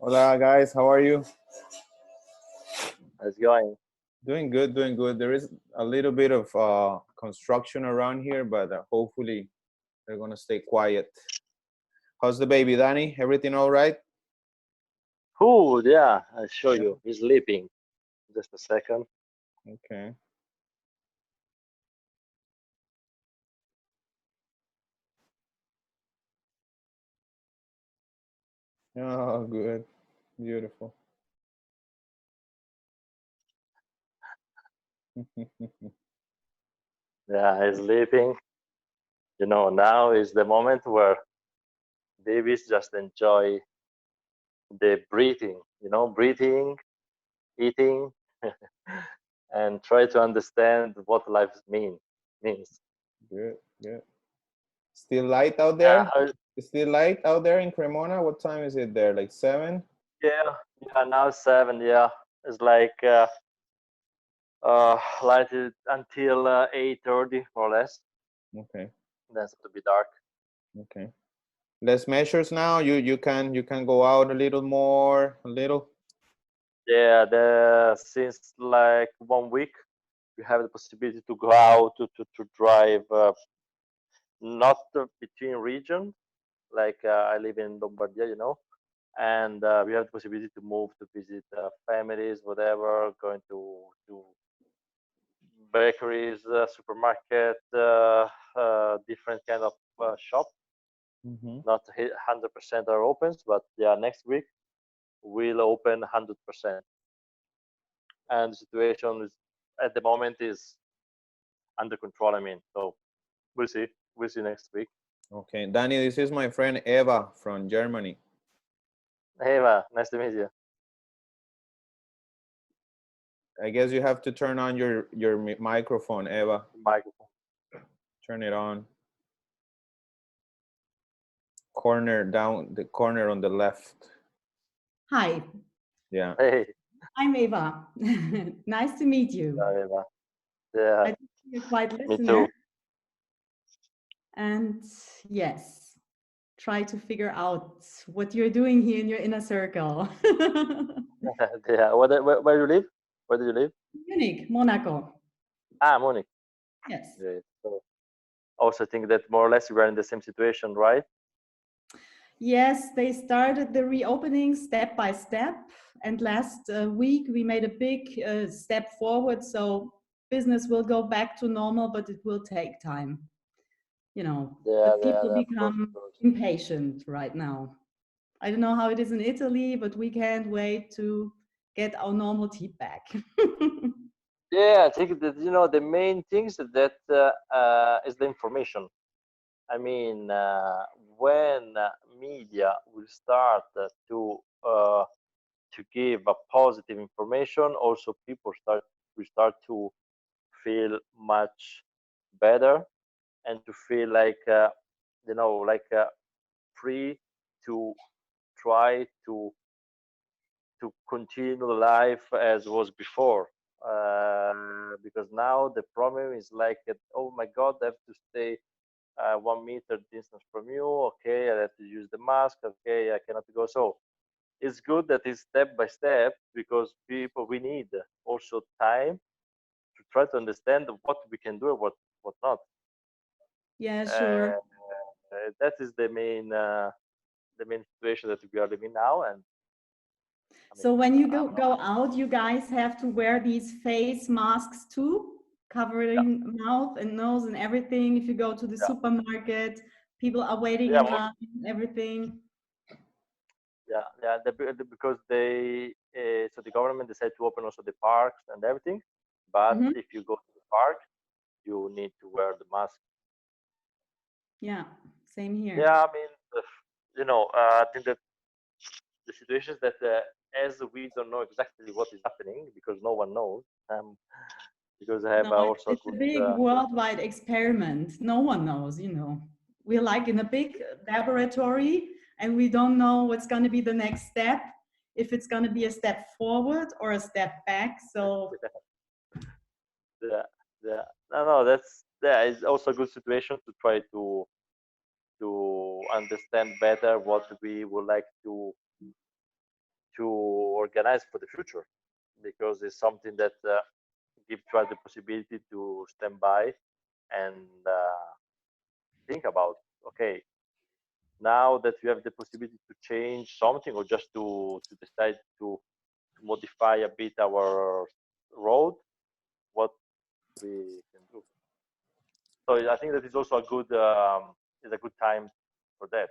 Hola guys, how are you? How's it going? Doing good, doing good. There is a little bit of construction around here, but hopefully they're gonna stay quiet. How's the baby, Danny? Everything all right? Cool, yeah, I'll show Yeah. you. He's sleeping. Just a second. Okay. Oh, good, beautiful. Yeah, he's sleeping. Now is the moment where babies just enjoy the breathing, breathing, eating, and try to understand what life means. Good, good. Still light out Yeah, there? It's still light out there in Cremona? What time is it there? Like 7? yeah, yeah. Now 7. Yeah, it's like lighted until 8:30 more or less. Okay, Then it's to be dark. okay. Less measures now. You can go out a little more, a little. Yeah, since like 1 week, you have the possibility to go out to drive, not between regions. Like I live in Lombardia, and we have the possibility to move to visit families, whatever, going to bakeries, supermarket, different kind of shop. Mm-hmm. Not 100% are opens, but yeah, next week will open 100%. And the situation is at the moment is under control. I mean, so we'll see. We'll see next week. Okay, Danny, this is my friend Eva from Germany. Hey, Ma, nice to meet you. I guess you have to turn on your microphone, Eva. Microphone. Turn it on. Corner down, the corner on the left. Hi, Yeah. Hey, I'm Eva. Nice to meet you. hey, Ma. Yeah, I think you're quite me too. listener. And yes, try to figure out what you're doing here in your inner circle. Yeah, where you live? Where do you live? Munich, Monaco. Ah, Munich. Yes. Great. So also think that more or less we are in the same situation, right? Yes, they started the reopening step by step. And last week we made a big step forward. So business will go back to normal, but it will take time. The Yeah, yeah, people yeah, of course, of become course. impatient right now. I don't know how it is in Italy, but we can't wait to get our normality back. Yeah, I think that the main things that is the information. I mean, when media will start uh, to give a positive information, also people will start to feel much better and to feel like free to try to continue life as was before. Because now the problem is like, oh my God, I have to stay 1 meter distance from you. Okay, I have to use the mask. Okay, I cannot go. So it's good that it's step by step, because people, we need also time to try to understand what we can do and what not. Yeah, sure. And that is the main situation that we are living now. And I mean, So when you I'm not. go out, you guys have to wear these face masks too, Yeah, covering mouth and nose and everything. If you go to the yeah, supermarket, people are waiting yeah. in line, everything. Yeah, yeah. Because so the government decided to open also the parks and everything, but Hmm. if you go to the park, you need to wear the mask. Yeah, same here. Yeah, I mean, I think that the situation is that as we don't know exactly what is happening, because no one knows, because I have No, also a it's a good. big worldwide experiment. No one knows. We're like in a big laboratory and we don't know what's going to be the next step, if it's going to be a step forward or a step back. So, Yeah, yeah. No, it's also a good situation to try to understand better what we would like to organize for the future, because it's something that gives you the possibility to stand by and think about, okay, now that we have the possibility to change something, or just to decide to modify a bit our road, what we can do. So I think that is also a good time for that.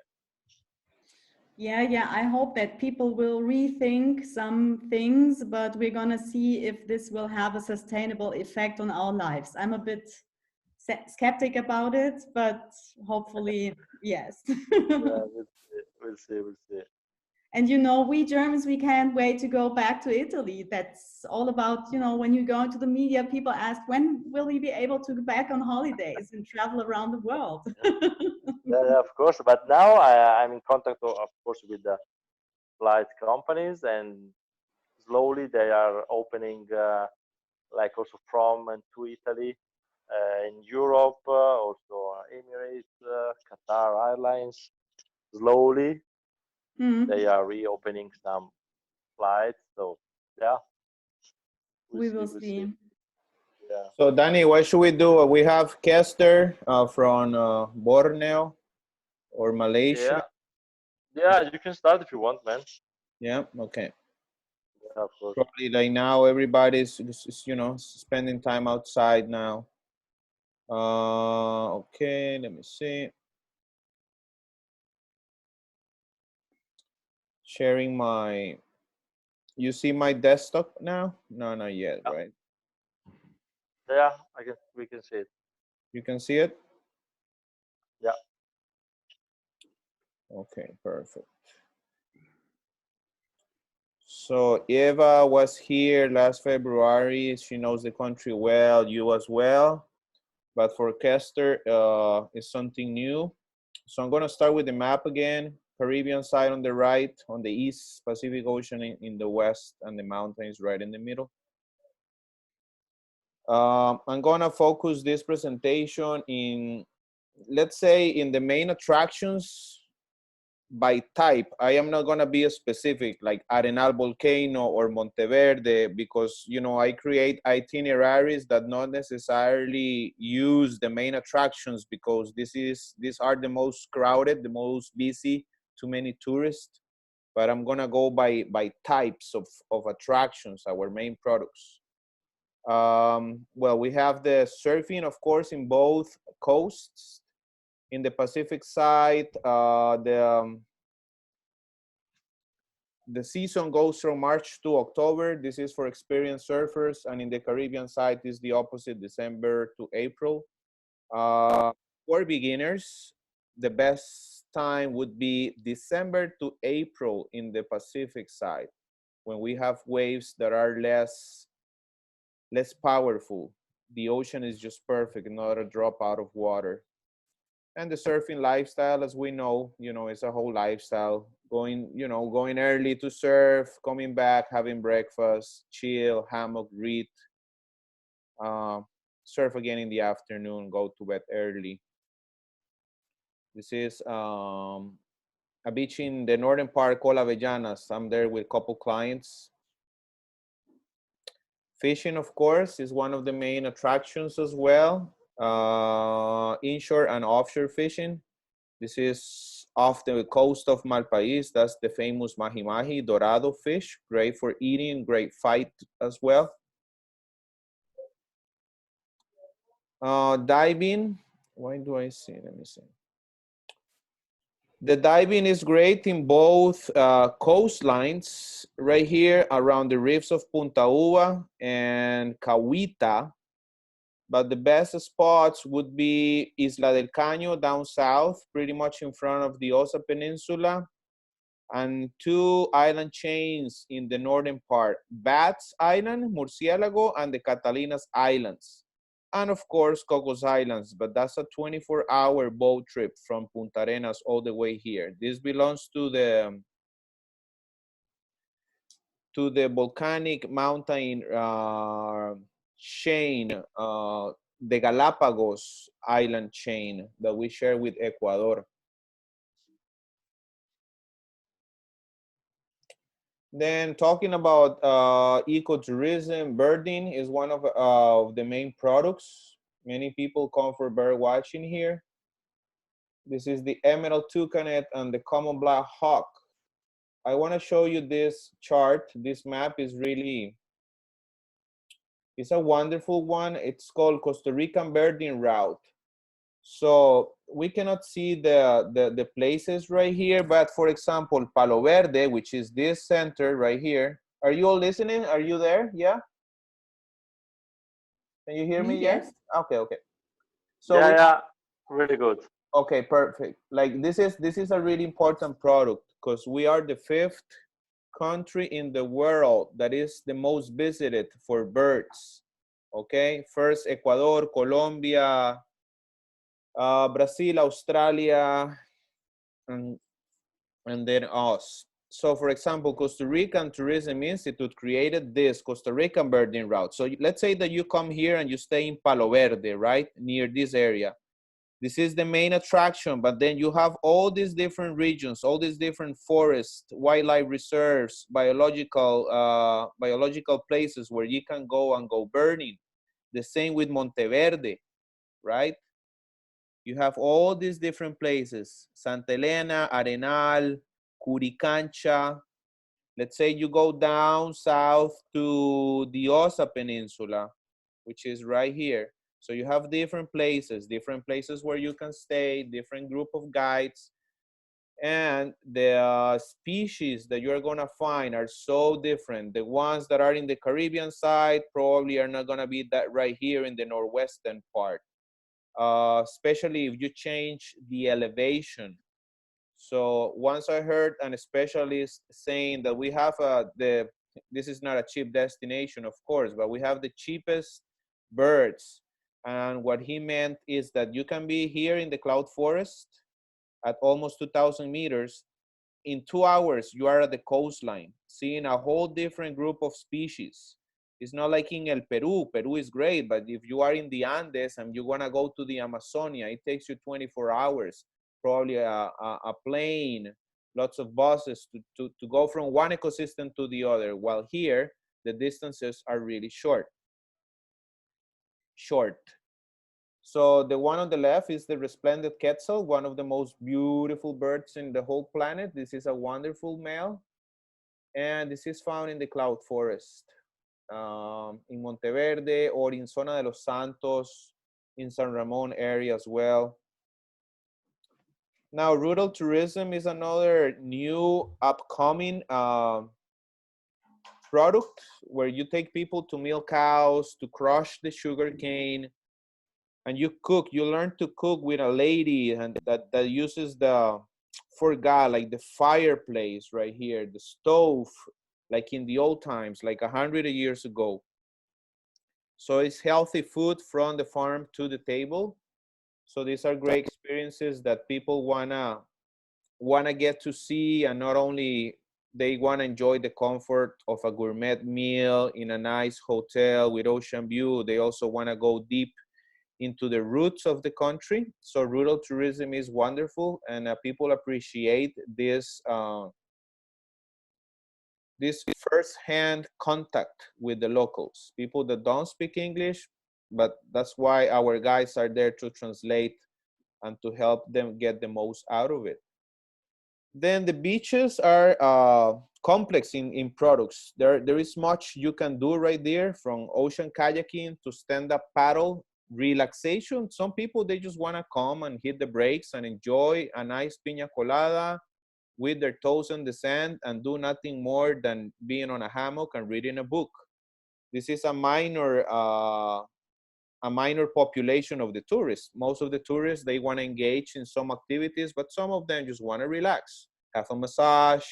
Yeah, I hope that people will rethink some things, but we're gonna see if this will have a sustainable effect on our lives. I'm a bit skeptic about it, but hopefully, yes. Yeah, we'll see, we'll see. And you know, we Germans, we can't wait to go back to Italy. That's all about, you know, when you go into the media, people ask, when will we be able to go back on holidays and travel around the world? Yeah, of course. But now I'm in contact, of course, with the flight companies, and slowly they are opening, like also from and to Italy, in Europe, also Emirates, Qatar Airlines. Slowly, they are reopening some flights. So yeah, we'll We see, will we'll see. see. Yeah. So Danny, what should we do? We have Kester from Borneo or Malaysia. Yeah, you can start if you want, man. Yeah, okay. Yeah, of course. Probably like now everybody's you know, spending time outside now. Okay, let me see. Sharing my, you see my desktop now? No, not yet, Yeah, right? yeah, we can see it. You can see it? Yeah. Okay, perfect. So Eva was here last February. She knows the country well, you as well. But for Kester, it's something new. So I'm gonna start with the map again. Caribbean side on the right, on the east, Pacific Ocean in the west, and the mountains right in the middle. I'm gonna focus this presentation in, let's say, in the main attractions by type. I am not gonna be specific like Arenal Volcano or Monteverde, because you know I create itineraries that not necessarily use the main attractions, because these are the most crowded, the most busy, too many tourists. But I'm gonna go by types of attractions, our main products. Well, we have the surfing, of course, in both coasts. In the Pacific side, the season goes from March to October. This is for experienced surfers. And in the Caribbean side is the opposite, December to April. For beginners, the best time would be December to April in the Pacific side, when we have waves that are less powerful. The ocean is just perfect, not a drop out of water. And the surfing lifestyle, as we know, you know, it's a whole lifestyle. Going early to surf, coming back, having breakfast, chill, hammock, read, uh, surf again in the afternoon, go to bed early. This is a beach in the northern part called Avellanas. I'm there with a couple clients. Fishing, of course, is one of the main attractions as well. Inshore and offshore fishing. This is off the coast of Malpais. That's the famous mahi mahi, dorado fish. Great for eating, great fight as well. Diving. Why do I see? Let me see. The diving is great in both coastlines, right here around the reefs of Punta Uva and Cahuita. But the best spots would be Isla del Caño down south, pretty much in front of the Osa Peninsula, and two island chains in the northern part, Bats Island, Murciélago, and the Catalinas Islands. And of course, Cocos Islands, but that's a 24-hour boat trip from Punta Arenas all the way here. This belongs to the volcanic mountain chain, the Galapagos island chain that we share with Ecuador. Then talking about ecotourism, birding is one of the main products. Many people come for bird watching here. This is the emerald toucanet and the common black hawk. I want to show you this chart. This map is really, it's a wonderful one. It's called Costa Rican birding route. So we cannot see the places right here, but for example, Palo Verde, which is this center right here. Are you all listening? Are you there? Yeah? Can you hear Me, me? Yes? yes. Okay, okay. So Yeah, we, yeah, really good. okay, perfect. Like this is a really important product because we are the fifth country in the world that is the most visited for birds. Okay, first Ecuador, Colombia, Brazil, Australia, and then us. So for example, Costa Rican Tourism Institute created this Costa Rican birding route. So let's say that you come here and you stay in Palo Verde, right? Near this area. This is the main attraction, but then you have all these different regions, all these different forests, wildlife reserves, biological places where you can go and go birding. The same with Monteverde, right? You have all these different places, Santa Elena, Arenal, Curicancha. Let's say you go down south to the Osa Peninsula, which is right here. So you have different places where you can stay, different group of guides, and the species that you're gonna find are so different. The ones that are in the Caribbean side probably are not gonna be that right here in the northwestern part, especially if you change the elevation. So once I heard an specialist saying that we have this is not a cheap destination, of course, but we have the cheapest birds. And what he meant is that you can be here in the cloud forest at almost 2,000 meters. In 2 hours, you are at the coastline, seeing a whole different group of species. It's not like in El Peru. Peru is great, but if you are in the Andes and you want to go to the Amazonia, it takes you 24 hours, probably a plane, lots of buses to go from one ecosystem to the other. While here, the distances are really short. So the one on the left is the resplendent quetzal, one of the most beautiful birds in the whole planet. This is a wonderful male, and this is found in the cloud forest, in Monteverde or in Zona de los Santos, in San Ramon area as well. Now, rural tourism is another new upcoming product where you take people to milk cows, to crush the sugar cane, and you learn to cook with a lady and that uses the, forgot, like the fireplace right here, the stove, like in the old times, like 100 years ago. So it's healthy food from the farm to the table. So these are great experiences that people wanna get to see, and not only they wanna enjoy the comfort of a gourmet meal in a nice hotel with ocean view, they also wanna go deep into the roots of the country. So rural tourism is wonderful, and people appreciate this first-hand contact with the locals, people that don't speak English, but that's why our guides are there to translate and to help them get the most out of it. Then the beaches are complex in products. There is much you can do right there, from ocean kayaking to stand-up paddle, relaxation. Some people, they just want to come and hit the brakes and enjoy a nice piña colada with their toes on the sand and do nothing more than being on a hammock and reading a book. This is a minor population of the tourists. Most of the tourists, they want to engage in some activities, but some of them just want to relax, have a massage,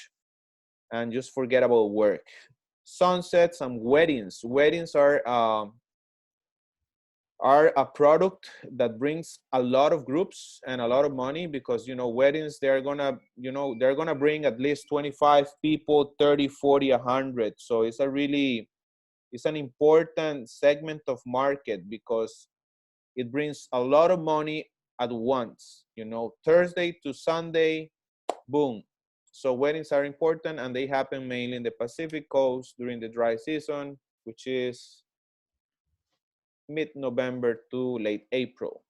and just forget about work. Sunsets and weddings. Weddings are a product that brings a lot of groups and a lot of money, because weddings, they're gonna bring at least 25 people, 30, 40, 100. So it's an important segment of market, because it brings a lot of money at once. Thursday to Sunday, boom, So weddings are important, and they happen mainly in the Pacific coast during the dry season, which is mid-November to late April.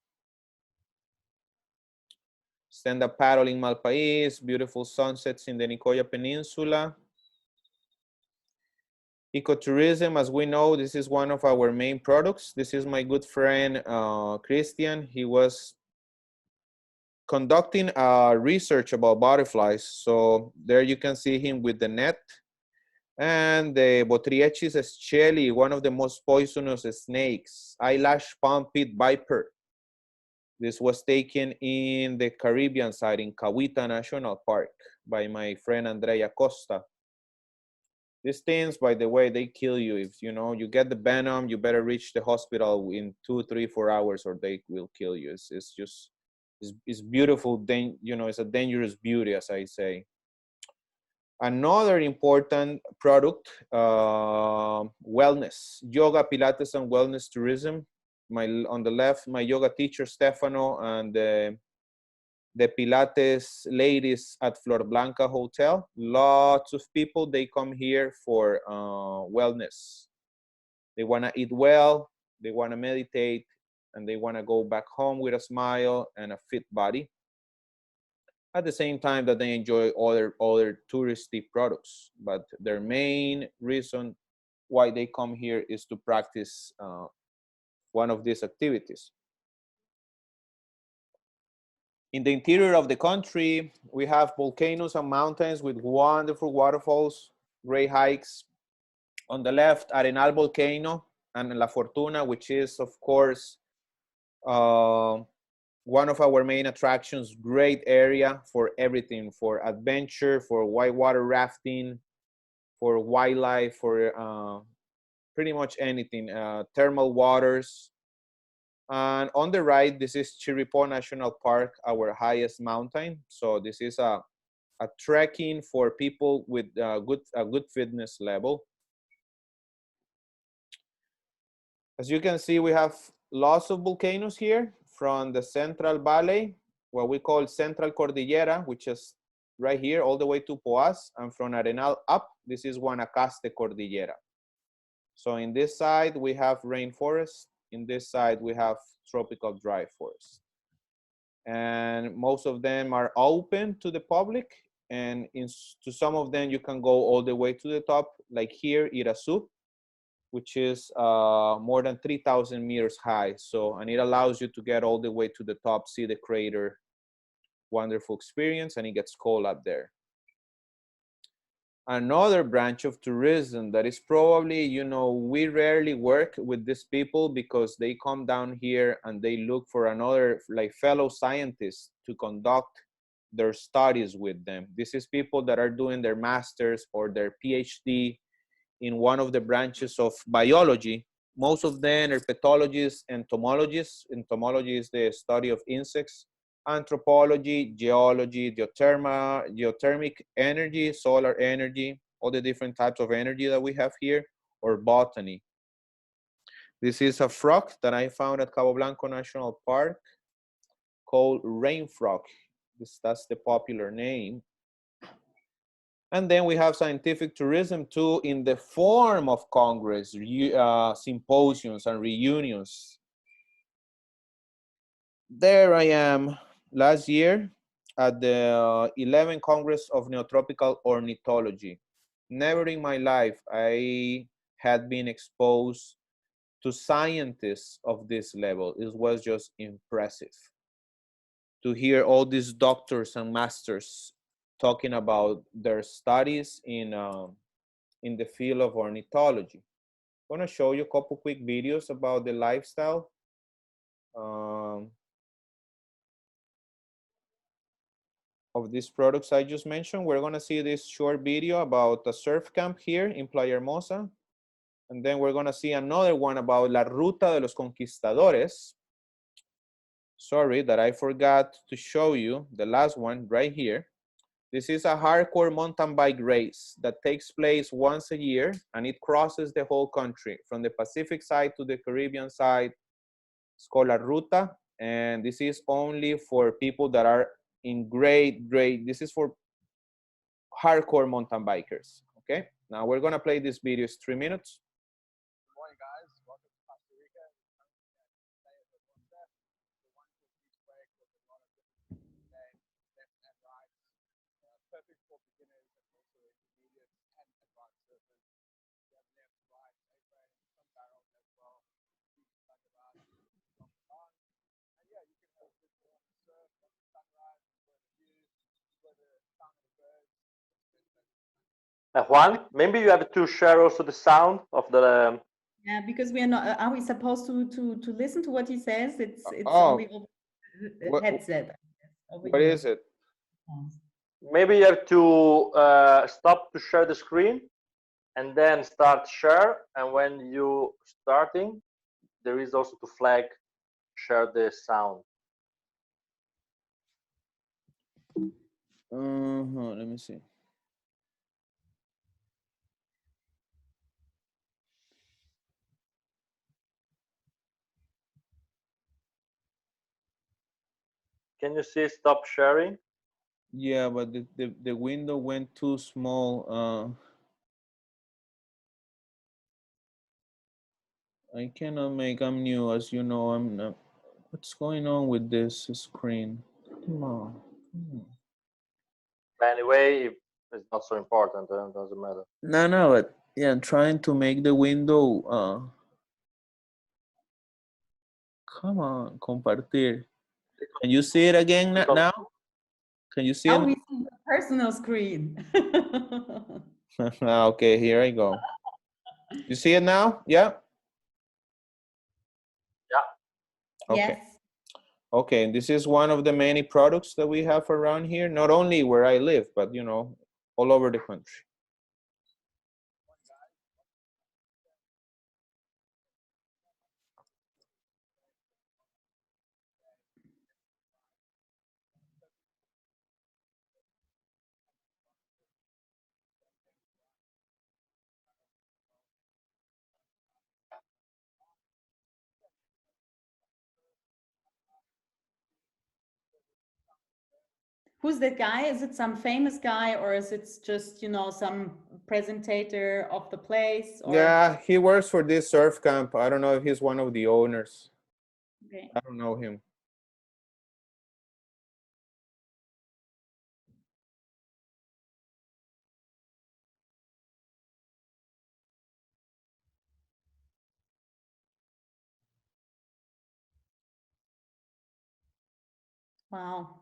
Stand-up paddling Malpais, beautiful sunsets in the Nicoya Peninsula. Ecotourism, as we know, this is one of our main products. This is my good friend, Christian. He was conducting research about butterflies. So there you can see him with the net. And the Botriechis escheli, one of the most poisonous snakes, eyelash palm pit viper. This was taken in the Caribbean side in Cahuita National Park by my friend Andrea Costa. These things, by the way, they kill you. If you know you get the venom, you better reach the hospital in 2, 3, 4 hours, or they will kill you. It's just it's beautiful. You know, it's a dangerous beauty, as I say. Another important product, wellness, yoga, Pilates, and wellness tourism. On the left, my yoga teacher Stefano, and the Pilates ladies at Flor Blanca Hotel. Lots of people, they come here for wellness. They want to eat well, they want to meditate, and they want to go back home with a smile and a fit body. At the same time that they enjoy other touristy products. But their main reason why they come here is to practice one of these activities. In the interior of the country, we have volcanoes and mountains with wonderful waterfalls, great hikes. On the left, Arenal Volcano and La Fortuna, which is, of course, one of our main attractions. Great area for everything, for adventure, for whitewater rafting, for wildlife, for pretty much anything, thermal waters. And on the right, this is Chiripo National Park, our highest mountain. So this is a trekking for people with a good fitness level. As you can see, we have lots of volcanoes here from the Central Valley, what we call Central Cordillera, which is right here all the way to Poás, and from Arenal up, this is Guanacaste Cordillera. So in this side, we have rainforest. In this side, we have tropical dry forest. And most of them are open to the public. And to some of them, you can go all the way to the top, like here, Irasu, which is more than 3,000 meters high. So, and it allows you to get all the way to the top, see the crater. Wonderful experience, and it gets cold up there. Another branch of tourism that is probably, you know, we rarely work with these people because they come down here and they look for another, like, fellow scientists to conduct their studies with them. This is people that are doing their master's or their PhD in one of the branches of biology. Most of them are herpetologists, entomologists. Entomology is the study of insects. Anthropology, geology, geothermic energy, solar energy, all the different types of energy that we have here, or botany. This is a frog that I found at Cabo Blanco National Park called rain frog. That's the popular name. And then we have scientific tourism too, in the form of Congress, symposiums and reunions. There I am last year at the 11th Congress of Neotropical Ornithology. Never in my life I had been exposed to scientists of this level. It was just impressive to hear all these doctors and masters talking about their studies in the field of ornithology. I'm going to show you a couple quick videos about the lifestyle. Of these products I just mentioned. We're going to see this short video about a surf camp here in Playa Hermosa. And then we're going to see another one about La Ruta de los Conquistadores. Sorry that I forgot to show you the last one right here. This is a hardcore mountain bike race that takes place once a year, and it crosses the whole country from the Pacific side to the Caribbean side. It's called La Ruta, and this is only for people that are in great, this is for hardcore mountain bikers. Okay, now we're gonna play this video. It's 3 minutes. Good morning, guys. Welcome to Costa Rica. Today at the one step, the wonderful beach break with a lot of different left and right. Perfect for beginners and also intermediate and advanced surfers. You have left, right, apron, some barrels as well. Beach like about from the on. And yeah, you can have a good morning surf on the sunrise, enjoy the view, enjoy the sound of the birds. Juan, maybe you have to share also the sound of the. Yeah, because we are not. Are we supposed to listen to what he says? It's Oh, only over the headset. Over what here. is it? Maybe you have to stop to share the screen, and then start share. And when you starting, there is also to flag share the sound. Let me see. Can you see stop sharing? Yeah, but the window went too small. I cannot make. I'm new, as you know. I'm not. What's going on with this screen? Come on. Anyway, it's not so important. It doesn't matter. No, but yeah, I'm trying to make the window. Come on, compartir. Can you see it again now? Can you see Now it? we see the personal screen. Okay, here I go. You see it now? Yeah. Yeah. Okay. Yes. Okay, this is one of the many products that we have around here, not only where I live, but you know, all over the country. Who's that guy? Is it some famous guy, or is it just, you know, some presentator of the place? Or Yeah, he works for this surf camp. I don't know if he's one of the owners. okay. I don't know him. Wow.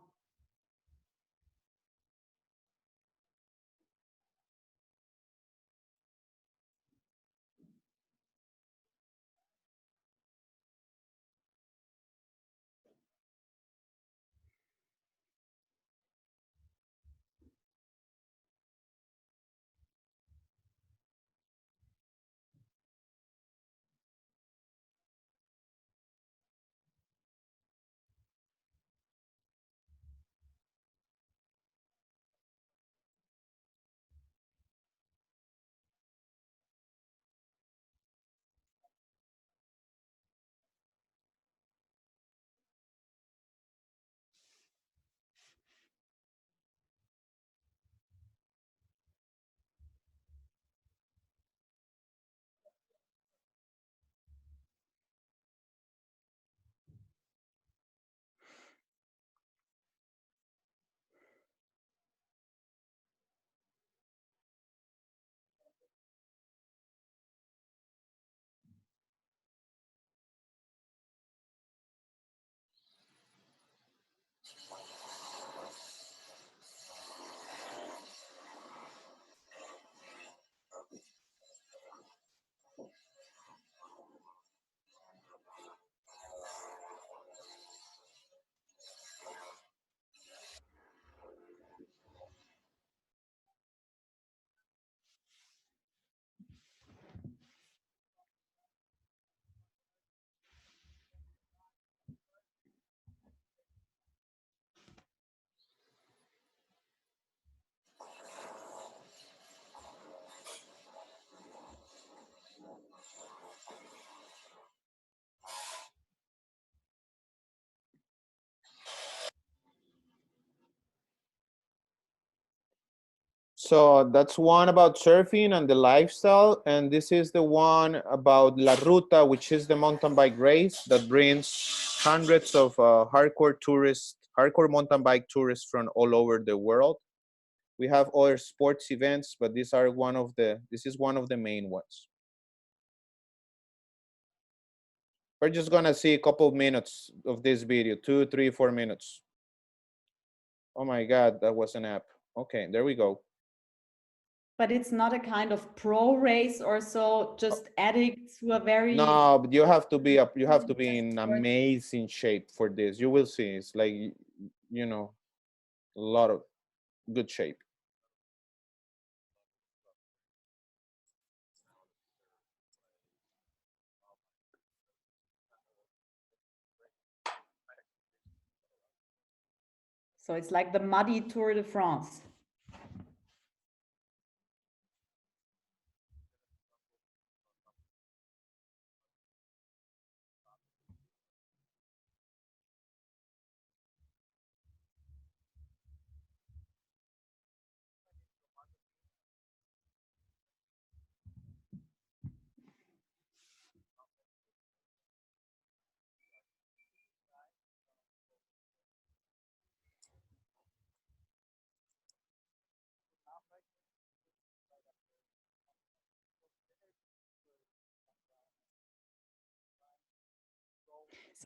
So that's one about surfing and the lifestyle, and this is the one about La Ruta, which is the mountain bike race that brings hundreds of hardcore mountain bike tourists from all over the world. We have other sports events, but this is one of the main ones. We're just gonna see a couple of minutes of this video, 2, 3, 4 minutes. Oh my God, that was an app. Okay, there we go. But it's not a kind of pro race or so, just addicts who are very No, but you have to be just in for- amazing shape for this. You will see. It's like you know, a lot of good shape. so it's like the muddy Tour de France.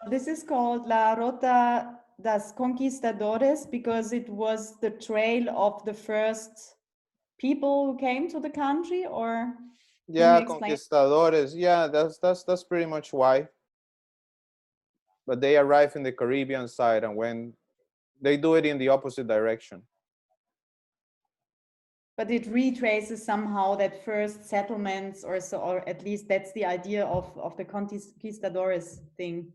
So this is called La Rota das Conquistadores because it was the trail of the first people who came to the country, or can you Yeah, explain? conquistadores. Yeah, that's pretty much why. But they arrive in the Caribbean side, and when they do it in the opposite direction. But it retraces somehow that first settlements or so, or at least that's the idea of the conquistadores thing.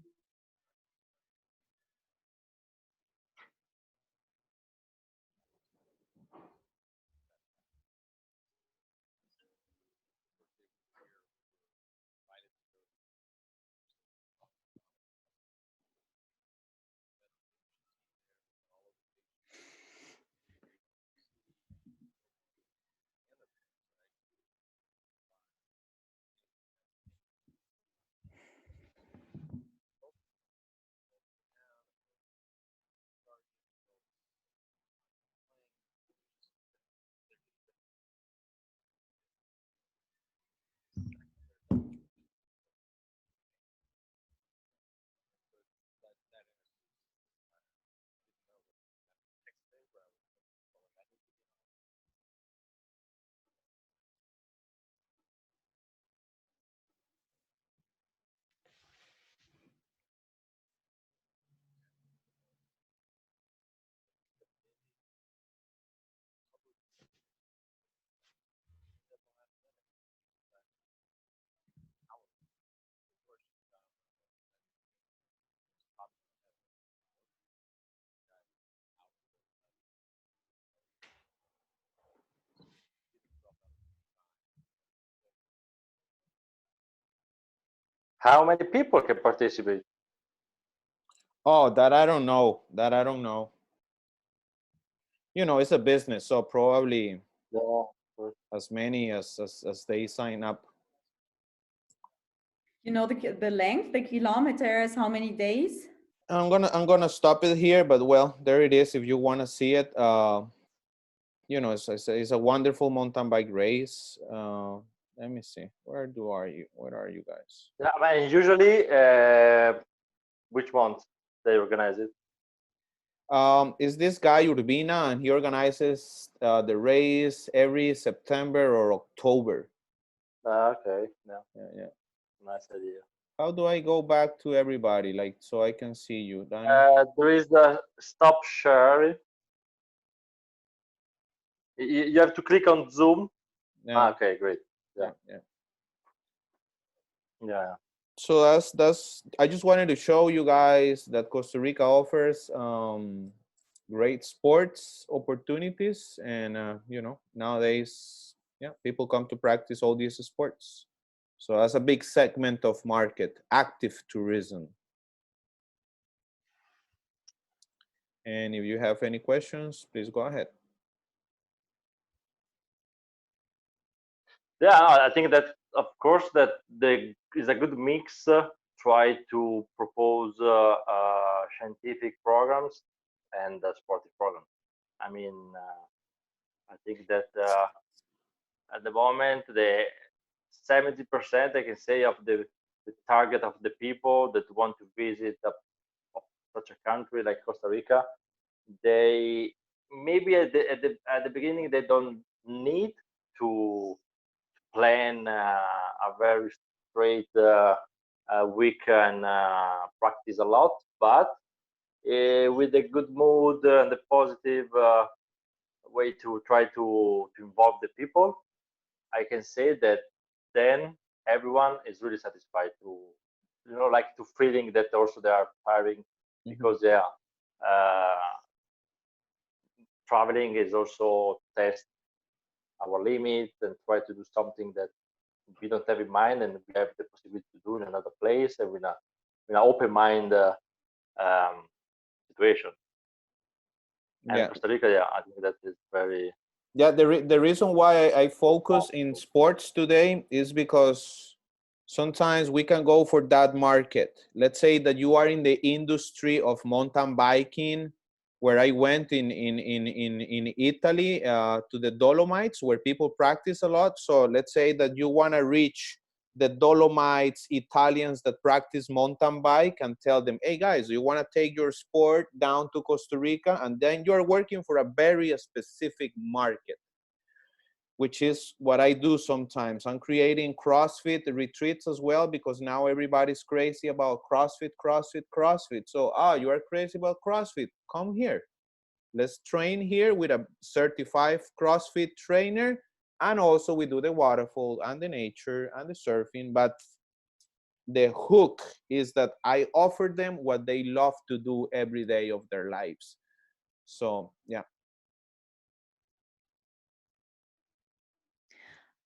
How many people can participate? Oh, that I don't know. That I don't know. You know, it's a business, so probably Yeah. as many as they sign up. You know the length, the kilometers, how many days? I'm gonna stop it here, but well, there it is. If you want to see it, you know, it's a wonderful mountain bike race. Let me see. Are you? Where are you guys? Yeah, I mean, usually, which month they organize it? Is this guy Urbina, and he organizes the race every September or October. Okay, yeah, Yeah, yeah. nice idea. How do I go back to everybody, like, so I can see you, Danny? There is the stop share. You have to click on Zoom. Yeah, Okay, great. Yeah, yeah, yeah. yeah. So that's. I just wanted to show you guys that Costa Rica offers great sports opportunities, and you know, nowadays, yeah, people come to practice all these sports. So that's a big segment of market, active tourism. And if you have any questions, please go ahead. Yeah, no, I think that of course that there is a good mix. Try to propose scientific programs and sportive programs. I mean, I think that at the moment the 70% I can say of the target of the people that want to visit of such a country like Costa Rica, they maybe at the beginning they don't need to plan a very straight week and practice a lot, but with a good mood and a positive way to try to involve the people, I can say that then everyone is really satisfied to, like to feeling that also they are tiring Mhm. because they are traveling is also test our limit and try to do something that we don't have in mind and we have the possibility to do in another place and with an open mind um, situation. And Yeah. Costa Rica, yeah, I think that is very. Yeah, the reason why I focus in sports today is because sometimes we can go for that market. Let's say that you are in the industry of mountain biking, where I went in Italy to the Dolomites, where people practice a lot. So let's say that you want to reach the Dolomites Italians that practice mountain bike and tell them, hey guys, you want to take your sport down to Costa Rica, and then you're working for a very specific market, which is what I do sometimes. I'm creating CrossFit retreats as well because now everybody's crazy about CrossFit, CrossFit, CrossFit. So, you are crazy about CrossFit. Come here. Let's train here with a certified CrossFit trainer. And also we do the waterfall and the nature and the surfing. But the hook is that I offer them what they love to do every day of their lives. So, yeah.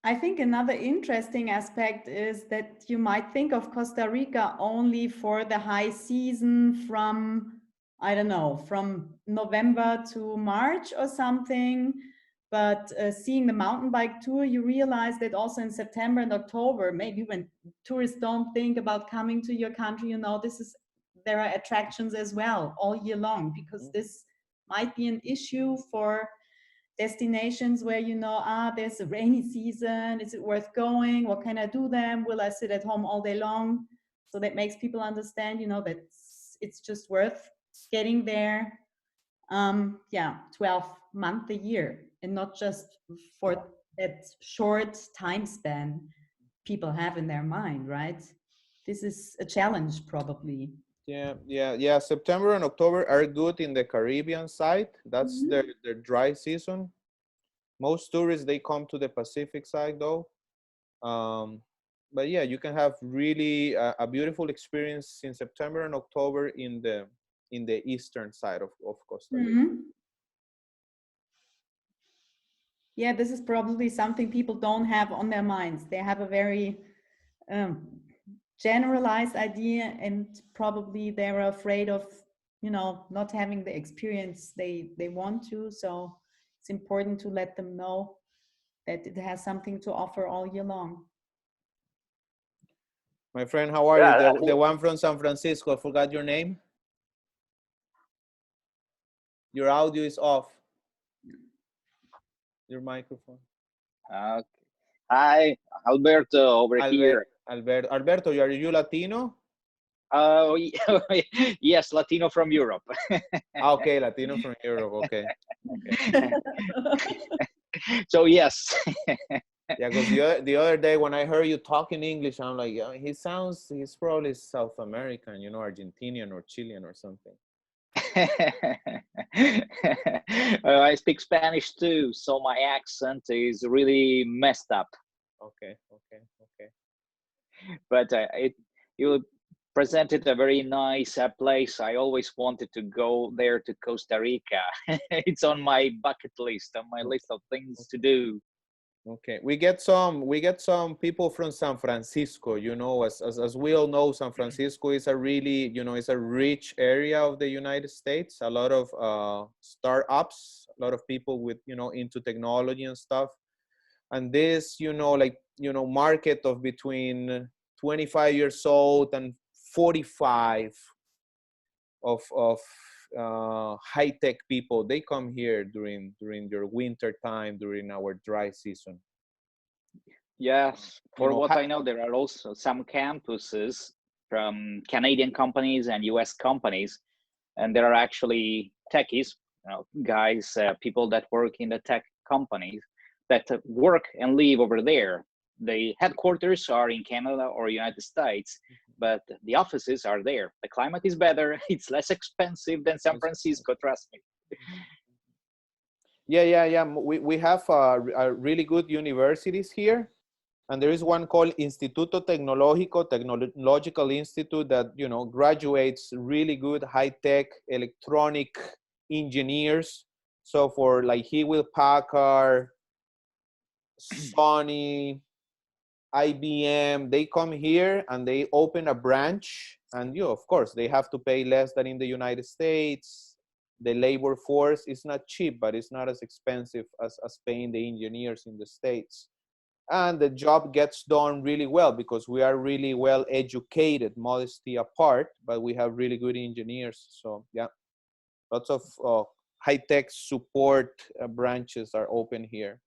I think another interesting aspect is that you might think of Costa Rica only for the high season from, I don't know, from November to March or something. But seeing the mountain bike tour, you realize that also in September and October, maybe when tourists don't think about coming to your country, there are attractions as well all year long, because this might be an issue for destinations where there's a rainy season. Is it worth going? What can I do then? Will I sit at home all day long? So that makes people understand that it's just worth getting there. 12 month a year, and not just for that short time span people have in their mind, right? This is a challenge probably. Yeah. September and October are good in the Caribbean side. That's Mhm. their dry season. Most tourists, they come to the Pacific side though. Um, but yeah, you can have really a beautiful experience in September and October in the eastern side of Costa Rica. Mhm. Yeah, this is probably something people don't have on their minds. They have a very um, generalized idea, and probably they're afraid of not having the experience they want to. So it's important to let them know that it has something to offer all year long. My friend, how are you? Yeah, I The think. one from San Francisco. I forgot your name. Your audio is off. Your microphone. Uh, Hi, Alberto over here. Alberto, are you Latino? Oh, yes, Latino from Europe. Okay, Latino from Europe. Okay. So yes. Yeah, because the other day when I heard you talking English, I'm like, he's probably South American, Argentinian or Chilean or something. I speak Spanish too, so my accent is really messed up. Okay. But you presented a very nice place. I always wanted to go there to Costa Rica. It's on my bucket list, on my list of things to do. Okay, we get some people from San Francisco. As we all know, San Francisco is a really, it's a rich area of the United States. A lot of startups, a lot of people with into technology and stuff. And this, market of between 25 years old and 45 of high-tech people, they come here during their winter time, during our dry season. Yes, for what Hi- I know, there are also some campuses from Canadian companies and US companies, and there are actually techies, guys, people that work in the tech companies that work and live over there. The headquarters are in Canada or United States, but the offices are there. The climate is better. It's less expensive than San Francisco, trust me. Yeah. We have really good universities here. And there is one called Instituto Tecnológico, Technological Institute, that, graduates really good high-tech electronic engineers. So for like Hewlett Packard, Sony, IBM, they come here and they open a branch, and of course, they have to pay less than in the United States. The labor force is not cheap, but it's not as expensive as paying the engineers in the States. And the job gets done really well because we are really well educated, modesty apart, but we have really good engineers. So yeah, lots of high-tech support branches are open here.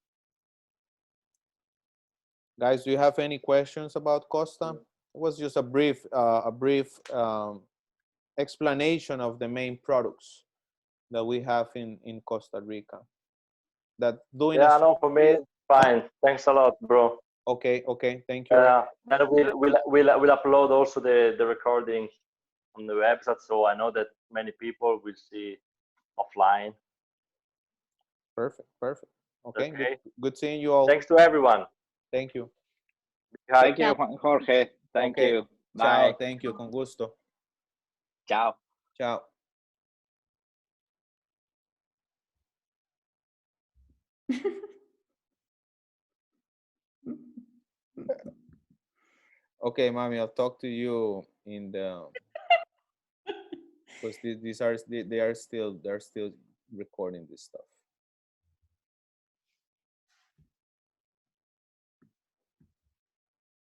Guys, do you have any questions about Costa? It was just a brief explanation of the main products that we have in Costa Rica. That doing Yeah, no, for me, fine. Thanks a lot, bro. Okay, thank you. Then we'll upload also the recording on the website, so I know that many people will see offline. Perfect. Okay, Okay. good seeing you all. Thanks to everyone. Thank you. Hi. Thank you, Jorge. Thank Okay. you. Ciao. Bye. Thank you. Con gusto. Ciao. Ciao. Okay, mommy, I'll talk to you in the, because these are they're still recording this stuff.